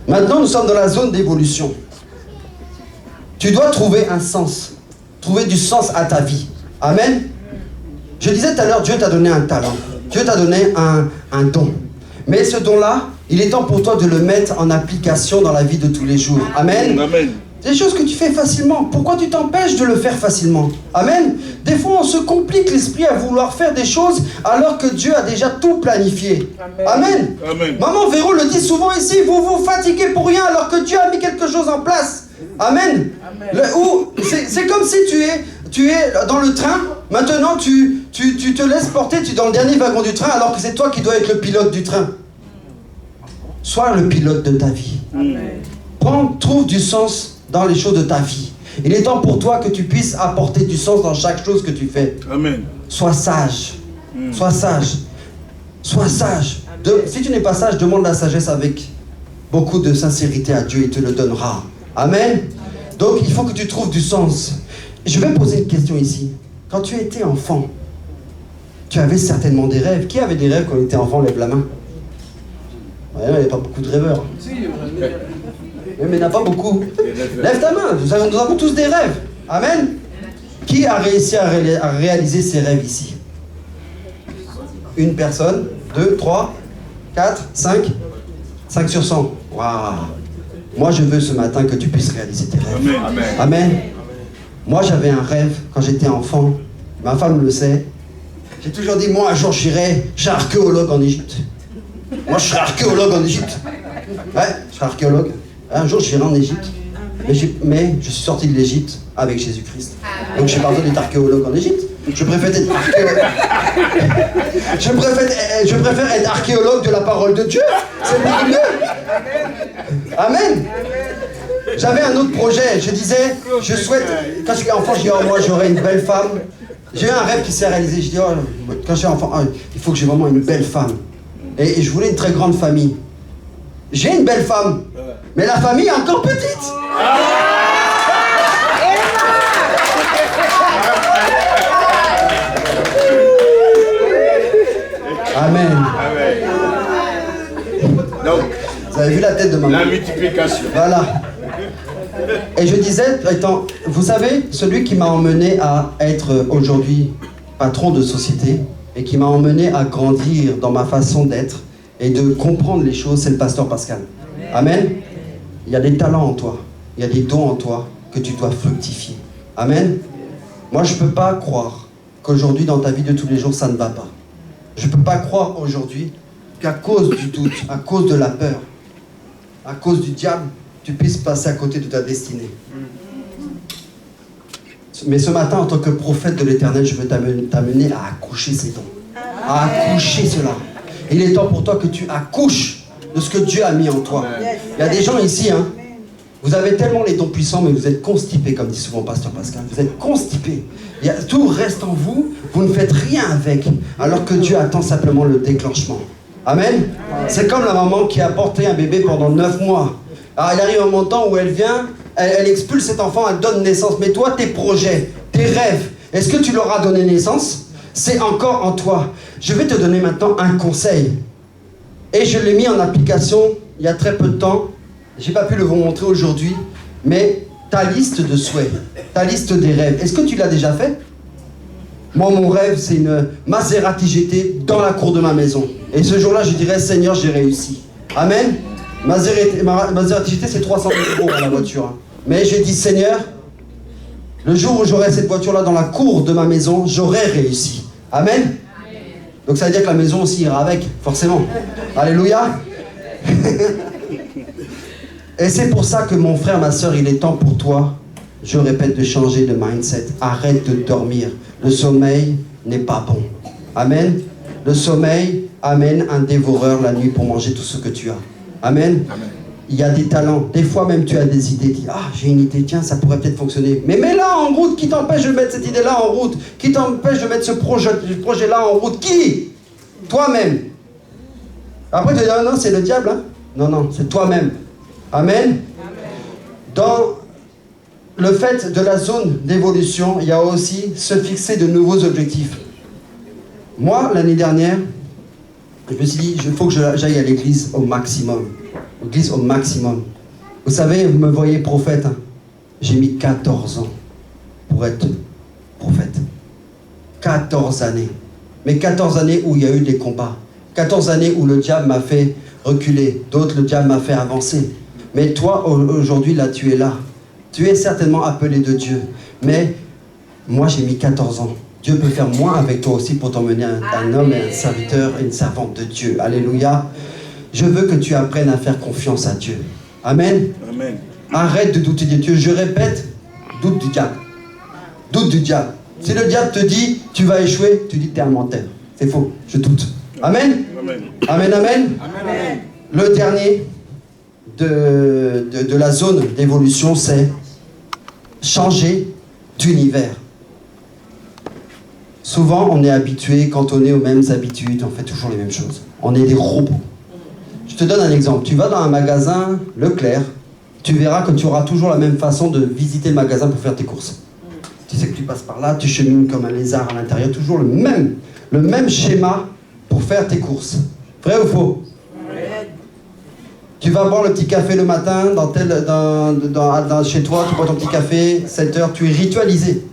Maintenant, nous sommes dans la zone d'évolution. Tu dois trouver un sens, trouver du sens à ta vie. Amen. Je disais tout à l'heure, Dieu t'a donné un talent. Dieu t'a donné un don. Mais ce don-là, il est temps pour toi de le mettre en application dans la vie de tous les jours. Amen. Amen. Des choses que tu fais facilement. Pourquoi tu t'empêches de le faire facilement? Amen. Des fois, on se complique l'esprit à vouloir faire des choses alors que Dieu a déjà tout planifié. Amen. Amen. Maman Véro le dit souvent ici, vous vous fatiguez pour rien alors que Dieu a mis quelque chose en place. Amen. C'est comme si tu es dans le train, maintenant tu te laisses porter, tu es dans le dernier wagon du train alors que c'est toi qui dois être le pilote du train. Sois le pilote de ta vie. Amen. Trouve du sens dans les choses de ta vie. Il est temps pour toi que tu puisses apporter du sens dans chaque chose que tu fais. Amen. Sois sage. Sois sage. Sois sage. Si tu n'es pas sage, demande la sagesse avec beaucoup de sincérité à Dieu, il te le donnera. Amen. Donc il faut que tu trouves du sens. Je vais poser une question ici. Quand tu étais enfant, tu avais certainement des rêves. Qui avait des rêves quand il était enfant? Lève la main. Ouais, il n'y a pas beaucoup de rêveurs. Mais il n'y en a pas beaucoup. Lève ta main. Nous avons tous des rêves. Amen. Qui a réussi à réaliser ses rêves ici? Une personne, 2, 3, 4, 5. 5 sur 100. Waouh. Moi, je veux ce matin que tu puisses réaliser tes rêves. Amen. Amen. Moi, j'avais un rêve quand j'étais enfant. Ma femme le sait. J'ai toujours dit, moi, un jour, je serai archéologue en Égypte. Moi, je serai archéologue en Égypte. Ouais, je serai archéologue. Un jour, je serai en Égypte. Mais je suis sorti de l'Égypte avec Jésus-Christ. Donc, j'ai pas besoin d'être archéologue en Égypte. Je préfère être archéologue. Je préfère être archéologue de la parole de Dieu. C'est beaucoup mieux. Amen. J'avais un autre projet. Je disais, je souhaite, quand je suis enfant, je dis, oh, moi, j'aurai une belle femme. J'ai eu un rêve qui s'est réalisé. Je dis, oh, quand je suis enfant, oh, il faut que j'ai vraiment une belle femme. Et je voulais une très grande famille. J'ai une belle femme, mais la famille est encore petite. Amen. Donc, vous avez vu la tête de maman? la multiplication. Voilà. Et je disais, vous savez, celui qui m'a emmené à être aujourd'hui patron de société et qui m'a emmené à grandir dans ma façon d'être et de comprendre les choses, c'est le pasteur Pascal. Amen. Il y a des talents en toi, il y a des dons en toi que tu dois fructifier. Amen. Moi, je ne peux pas croire qu'aujourd'hui, dans ta vie de tous les jours, ça ne va pas. Je ne peux pas croire aujourd'hui qu'à cause du doute, à cause de la peur, à cause du diable, tu puisses passer à côté de ta destinée. Mais ce matin, en tant que prophète de l'Éternel, je veux t'amener à accoucher ces dons. À accoucher cela. Il est temps pour toi que tu accouches de ce que Dieu a mis en toi. Il y a des gens ici, hein, vous avez tellement les dons puissants, mais vous êtes constipés, comme dit souvent Pasteur Pascal. Vous êtes constipés. Tout reste en vous, vous ne faites rien avec, alors que Dieu attend simplement le déclenchement. Amen. C'est comme la maman qui a porté un bébé pendant 9 mois. Alors il arrive un moment où elle vient, elle expulse cet enfant, elle donne naissance. Mais toi, tes projets, tes rêves, est-ce que tu leur as donné naissance? C'est encore en toi. Je vais te donner maintenant un conseil. Et je l'ai mis en application il y a très peu de temps. Je n'ai pas pu le vous montrer aujourd'hui. Mais ta liste de souhaits, ta liste des rêves, est-ce que tu l'as déjà fait? Moi, mon rêve, c'est une Maserati GT dans la cour de ma maison. Et ce jour-là, je dirais, Seigneur, j'ai réussi. Amen. Maserati GT, c'est 300 000 € la voiture. Hein. Mais j'ai dit, Seigneur, le jour où j'aurai cette voiture-là dans la cour de ma maison, j'aurai réussi. Amen. Donc ça veut dire que la maison aussi ira avec, forcément. Alléluia. Et c'est pour ça que mon frère, ma soeur, il est temps pour toi, je répète, de changer de mindset. Arrête de dormir. Le sommeil n'est pas bon. Amen. Le sommeil amène un dévoreur la nuit pour manger tout ce que tu as. Amen. Amen. Il y a des talents. Des fois même tu as des idées. Dis, ah, j'ai une idée, tiens, ça pourrait peut-être fonctionner. Mais mets-la en route. Qui t'empêche de mettre cette idée-là en route? Qui t'empêche de mettre ce projet-là en route? Qui? Toi-même. Après tu dis, ah, non, c'est le diable. Hein? Non, non, c'est toi-même. Amen. Amen. Dans le fait de la zone d'évolution, il y a aussi se fixer de nouveaux objectifs. Moi, l'année dernière, je me suis dit, il faut que j'aille à l'église au maximum. L'église au maximum. Vous savez, vous me voyez prophète. Hein? J'ai mis 14 ans pour être prophète. 14 années. Mais 14 années où il y a eu des combats. 14 années où le diable m'a fait reculer. D'autres, le diable m'a fait avancer. Mais toi, aujourd'hui, là, tu es là. Tu es certainement appelé de Dieu. Mais moi, j'ai mis 14 ans. Dieu peut faire moins avec toi aussi pour t'emmener un homme et un serviteur et une servante de Dieu. Alléluia. Je veux que tu apprennes à faire confiance à Dieu. Amen. Amen. Arrête de douter de Dieu. Je répète, doute du diable. Doute du diable. Si le diable te dit, tu vas échouer, tu dis, tu es un menteur. C'est faux. Je doute. Amen. Amen. Amen. Amen. Amen. Le dernier de la zone d'évolution, c'est changer d'univers. Souvent, on est habitué, cantonné aux mêmes habitudes, on fait toujours les mêmes choses. On est des robots. Je te donne un exemple. Tu vas dans un magasin Leclerc, tu verras que tu auras toujours la même façon de visiter le magasin pour faire tes courses. Tu sais que tu passes par là, tu chemines comme un lézard à l'intérieur, toujours le même schéma pour faire tes courses. Vrai ou faux? Tu vas boire le petit café le matin chez toi, tu bois ton petit café, 7h, tu es ritualisé.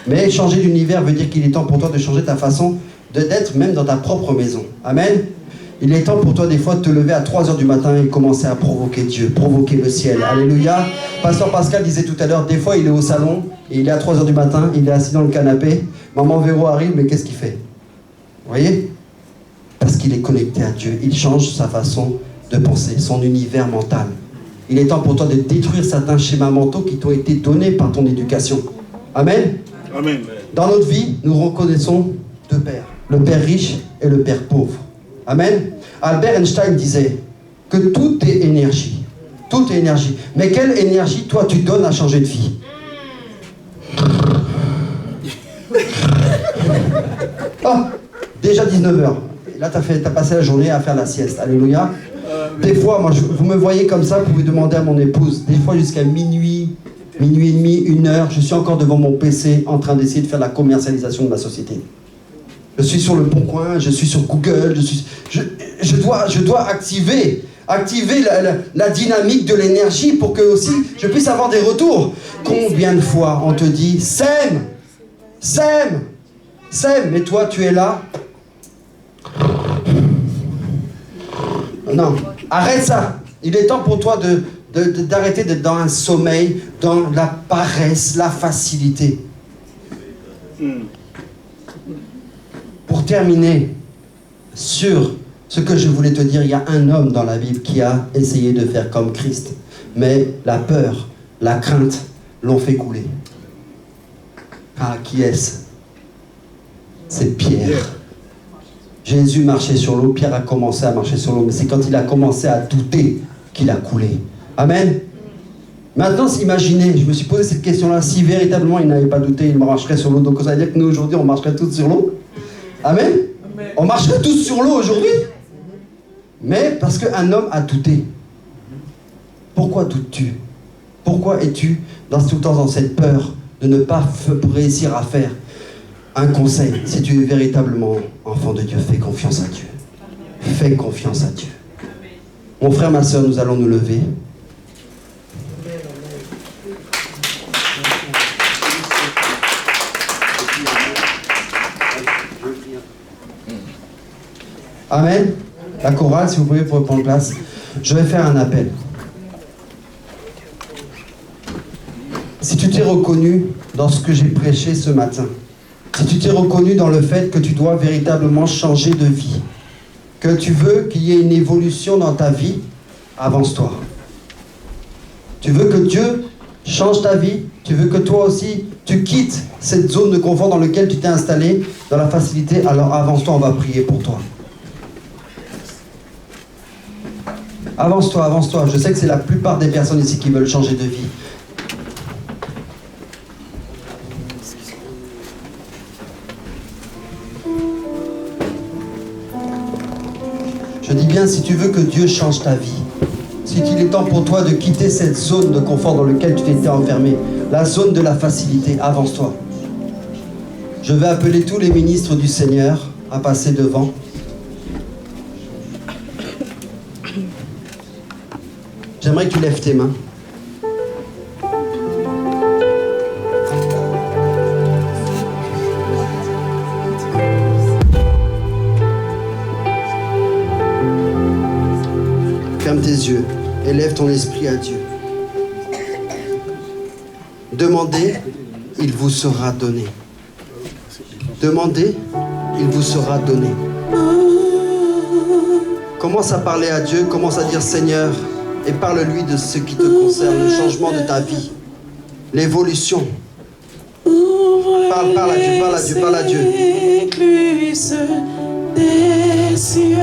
Mais changer d'univers veut dire qu'il est temps pour toi de changer ta façon d'être même dans ta propre maison. Amen. Il est temps pour toi des fois de te lever à 3h du matin et commencer à provoquer Dieu, provoquer le ciel. Alléluia. Pasteur Pascal disait tout à l'heure, des fois il est au salon, et il est à 3h du matin, il est assis dans le canapé, maman Véro arrive, mais qu'est-ce qu'il fait? Vous voyez? Parce qu'il est connecté à Dieu, il change sa façon de penser, son univers mental. Il est temps pour toi de détruire certains schémas mentaux qui t'ont été donnés par ton éducation. Amen. Amen. Dans notre vie, nous reconnaissons deux pères, le père riche et le père pauvre. Amen. Albert Einstein disait que tout est énergie. Tout est énergie. Mais quelle énergie, toi, tu donnes à changer de vie? Ah, déjà 19h. Là, t'as passé la journée à faire la sieste. Alléluia. Des fois, moi, vous me voyez comme ça, vous pouvez demander à mon épouse. Des fois, jusqu'à minuit et demi, 1h, je suis encore devant mon PC en train d'essayer de faire la commercialisation de ma société. Je suis sur le Bon Coin, je suis sur Google, je dois activer la dynamique de l'énergie pour que aussi je puisse avoir des retours. Combien de fois on te dit sème, mais toi tu es là. Non, arrête ça. Il est temps pour toi d'arrêter d'être dans un sommeil, dans la paresse, la facilité. Pour terminer sur ce que je voulais te dire, il y a un homme dans la Bible qui a essayé de faire comme Christ. Mais la peur, la crainte l'ont fait couler. Ah, qui est-ce? C'est Pierre. Jésus marchait sur l'eau, Pierre a commencé à marcher sur l'eau, mais c'est quand il a commencé à douter qu'il a coulé. Amen. Maintenant, imaginez, je me suis posé cette question-là, si véritablement il n'avait pas douté, il marcherait sur l'eau. Donc ça veut dire que nous aujourd'hui, on marcherait tous sur l'eau. Amen. On marcherait tous sur l'eau aujourd'hui. Mais parce qu'un homme a douté. Pourquoi doutes-tu? Pourquoi es-tu tout le temps dans cette peur de ne pas réussir à faire? Un conseil, si tu es véritablement enfant de Dieu, fais confiance à Dieu. Fais confiance à Dieu. Mon frère, ma soeur, nous allons nous lever. Amen. La chorale, si vous pouvez prendre place. Je vais faire un appel. Si tu t'es reconnu dans ce que j'ai prêché ce matin, si tu t'es reconnu dans le fait que tu dois véritablement changer de vie, que tu veux qu'il y ait une évolution dans ta vie, avance-toi. Tu veux que Dieu change ta vie, tu veux que toi aussi tu quittes cette zone de confort dans laquelle tu t'es installé, dans la facilité, alors avance-toi, on va prier pour toi. Avance-toi, avance-toi. Je sais que c'est la plupart des personnes ici qui veulent changer de vie. Je dis bien, si tu veux que Dieu change ta vie, si il est temps pour toi de quitter cette zone de confort dans laquelle tu t'étais enfermé, la zone de la facilité, avance-toi. Je vais appeler tous les ministres du Seigneur à passer devant. J'aimerais que tu lèves tes mains. Ferme tes yeux et lève ton esprit à Dieu. Demandez, il vous sera donné. Demandez, il vous sera donné. Commence à parler à Dieu, commence à dire Seigneur, et parle-lui de ce qui te concerne, le changement de ta vie, l'évolution. Parle à Dieu, parle à Dieu, parle à Dieu. Écluse des cieux,